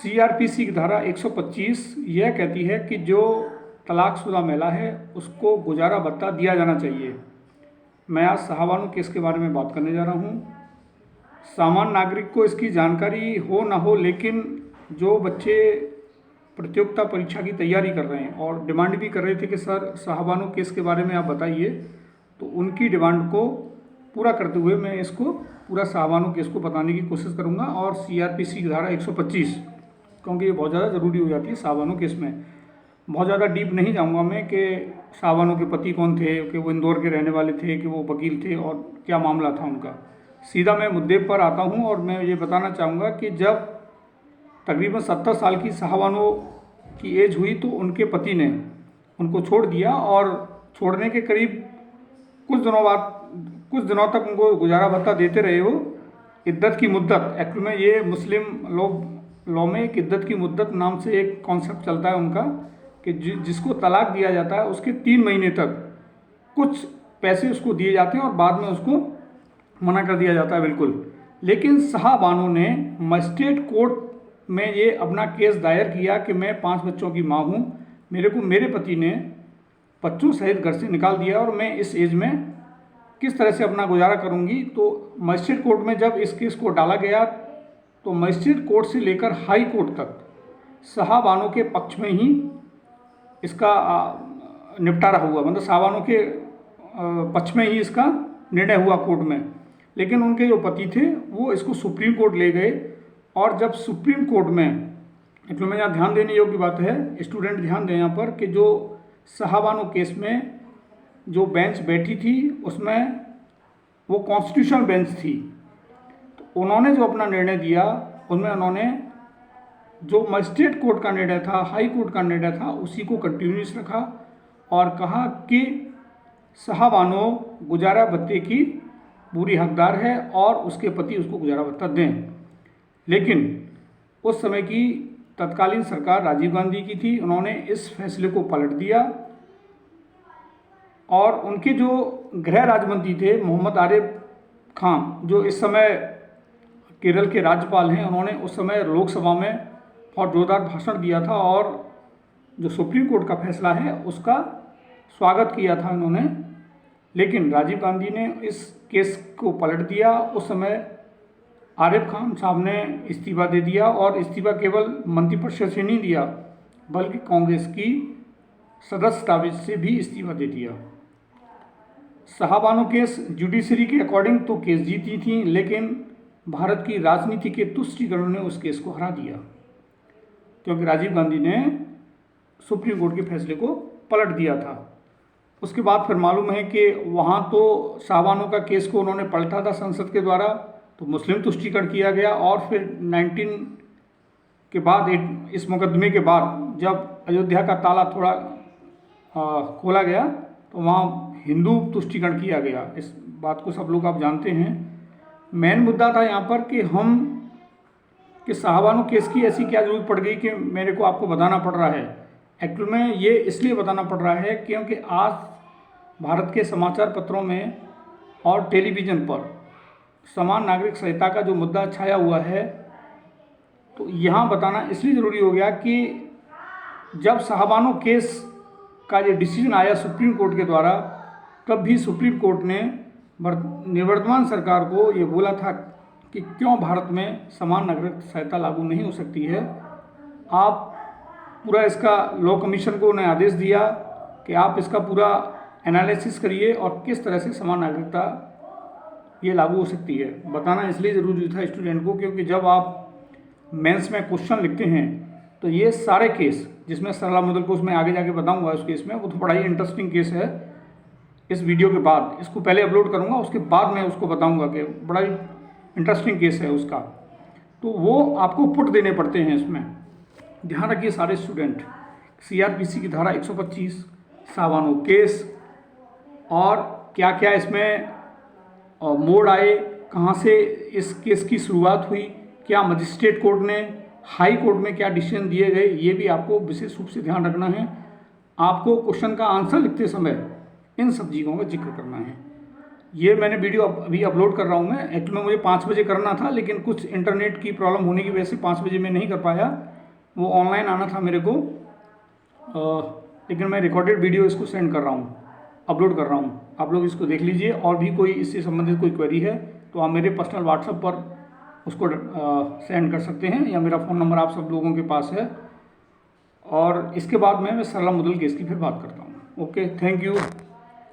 CrPC की धारा 125 यह कहती है कि जो तलाकशुदा महिला है उसको गुजारा भत्ता दिया जाना चाहिए। मैं आज शाहबानो केस के बारे में बात करने जा रहा हूँ। सामान्य नागरिक को इसकी जानकारी हो ना हो, लेकिन जो बच्चे प्रतियोगिता परीक्षा की तैयारी कर रहे हैं और डिमांड भी कर रहे थे कि सर शाहबानो केस के बारे में आप बताइए, तो उनकी डिमांड को पूरा करते हुए मैं इसको पूरा शाहबानो केस को बताने की कोशिश करूंगा। और सीआरपीसी की धारा 125, क्योंकि ये बहुत ज़्यादा ज़रूरी हो जाती है शाहबानो केस में। बहुत ज़्यादा डीप नहीं जाऊंगा मैं कि शाहबानो के पति कौन थे, कि वो इंदौर के रहने वाले थे, कि वो वकील थे और क्या मामला था उनका। सीधा मैं मुद्दे पर आता हूं और मैं ये बताना चाहूँगा कि जब तकरीबन 70 साल की शाहबानो की एज हुई तो उनके पति ने उनको छोड़ दिया, और छोड़ने के करीब कुछ दिनों तक उनको गुजारा भत्ता देते रहे। वो इद्दत की मुद्दत, एक्चुअल में ये मुस्लिम लॉ में एक इद्दत की मुद्दत नाम से एक कॉन्सेप्ट चलता है उनका, कि जिसको तलाक दिया जाता है उसके 3 महीने तक कुछ पैसे उसको दिए जाते हैं और बाद में उसको मना कर दिया जाता है बिल्कुल। लेकिन शाहबानो ने मजिस्ट्रेट कोर्ट में ये अपना केस दायर किया कि मैं 5 बच्चों की माँ हूँ, मेरे पति ने बच्चों सहित घर से निकाल दिया और मैं इस एज में किस तरह से अपना गुजारा करूँगी। तो मजिस्ट्रेट कोर्ट में जब इस केस को डाला गया तो मजिस्ट्रेट कोर्ट से लेकर हाई कोर्ट तक शाहबानो के पक्ष में ही इसका निपटारा हुआ, मतलब शाहबानो के पक्ष में ही इसका निर्णय हुआ कोर्ट में। लेकिन उनके जो पति थे वो इसको सुप्रीम कोर्ट ले गए, और जब सुप्रीम कोर्ट में, एक्चुअली में यहाँ ध्यान देने योग्य बात है, स्टूडेंट ध्यान दें यहाँ पर, कि जो शाहबानो केस में जो बेंच बैठी थी उसमें वो कॉन्स्टिट्यूशनल बेंच थी। तो उन्होंने जो अपना निर्णय दिया उनमें उन्होंने जो मजिस्ट्रेट कोर्ट का निर्णय था, हाई कोर्ट का निर्णय था, उसी को कंटिन्यूस रखा और कहा कि शाहबानो गुजारा भत्ते की पूरी हकदार है और उसके पति उसको गुजारा भत्ता दें। लेकिन उस समय की तत्कालीन सरकार राजीव गांधी की थी, उन्होंने इस फैसले को पलट दिया और उनके जो गृह राज्य मंत्री थे मोहम्मद आरिफ खान, जो इस समय केरल के राज्यपाल हैं, उन्होंने उस समय लोकसभा में बहुत जोरदार भाषण दिया था और जो सुप्रीम कोर्ट का फैसला है उसका स्वागत किया था उन्होंने। लेकिन राजीव गांधी ने इस केस को पलट दिया। उस समय आरिफ खान साहब ने इस्तीफा दे दिया, और इस्तीफा केवल मंत्रिपरिषद से नहीं दिया बल्कि कांग्रेस की सदस्यता से भी इस्तीफा दे दिया। शाहबानो केस जुडिशरी के अकॉर्डिंग तो केस जीती थी, लेकिन भारत की राजनीति के तुष्टीकरण ने उस केस को हरा दिया, क्योंकि राजीव गांधी ने सुप्रीम कोर्ट के फैसले को पलट दिया था। उसके बाद फिर मालूम है कि वहाँ तो शाहबानो का केस को उन्होंने पलटा था संसद के द्वारा, तो मुस्लिम तुष्टीकरण किया गया। और फिर 19 के बाद, इस मुकदमे के बाद जब अयोध्या का ताला थोड़ा खोला गया तो वहाँ हिंदू तुष्टीकरण किया गया। इस बात को सब लोग आप जानते हैं। मेन मुद्दा था यहाँ पर कि शाहबानो केस की ऐसी क्या जरूरत पड़ गई कि मेरे को आपको बताना पड़ रहा है। एक्चुअल में ये इसलिए बताना पड़ रहा है क्योंकि आज भारत के समाचार पत्रों में और टेलीविज़न पर समान नागरिक संहिता का जो मुद्दा छाया हुआ है, तो यहाँ बताना इसलिए ज़रूरी हो गया कि जब शाहबानो केस का ये डिसीजन आया सुप्रीम कोर्ट के द्वारा, तब भी सुप्रीम कोर्ट ने निवर्तमान सरकार को ये बोला था कि क्यों भारत में समान नागरिक संहिता लागू नहीं हो सकती है। आप पूरा इसका लॉ कमीशन को उन्हें आदेश दिया कि आप इसका पूरा एनालिसिस करिए और किस तरह से समान नागरिकता ये लागू हो सकती है। बताना इसलिए ज़रूरी था स्टूडेंट को, क्योंकि जब आप मेंस में क्वेश्चन लिखते हैं तो ये सारे केस, जिसमें सरला मुदल को उसमें आगे जाके बताऊंगा उस केस में, वो तो बड़ा ही इंटरेस्टिंग केस है। इस वीडियो के बाद इसको पहले अपलोड करूंगा, उसके बाद मैं उसको बताऊंगा कि बड़ा ही इंटरेस्टिंग केस है उसका, तो वो आपको पुट देने पड़ते हैं इसमें। ध्यान रखिए सारे स्टूडेंट, सीआरपीसी की धारा 125, शाहबानो केस और क्या क्या इसमें मोड़ आए, कहाँ से इस केस की शुरुआत हुई, क्या मजिस्ट्रेट कोर्ट ने, हाई कोर्ट में क्या डिसीजन दिए गए, ये भी आपको विशेष रूप से ध्यान रखना है। आपको क्वेश्चन का आंसर लिखते समय इन सब चीज़ों का जिक्र करना है। ये मैंने वीडियो अभी अपलोड कर रहा हूँ मैं। एक्चुअली में मुझे 5 बजे करना था, लेकिन कुछ इंटरनेट की प्रॉब्लम होने की वजह से 5 बजे मैं नहीं कर पाया। वो ऑनलाइन आना था मेरे को, लेकिन मैं रिकॉर्डेड वीडियो इसको सेंड कर रहा हूँ, अपलोड कर रहा हूँ। आप लोग इसको देख लीजिए। और भी कोई इससे संबंधित कोई क्वेरी है तो आप मेरे पर्सनल व्हाट्सएप पर उसको सेंड कर सकते हैं, या मेरा फ़ोन नंबर आप सब लोगों के पास है। और इसके बाद मैं सरला मुदल केस की फिर बात करता हूँ। Okay, thank you.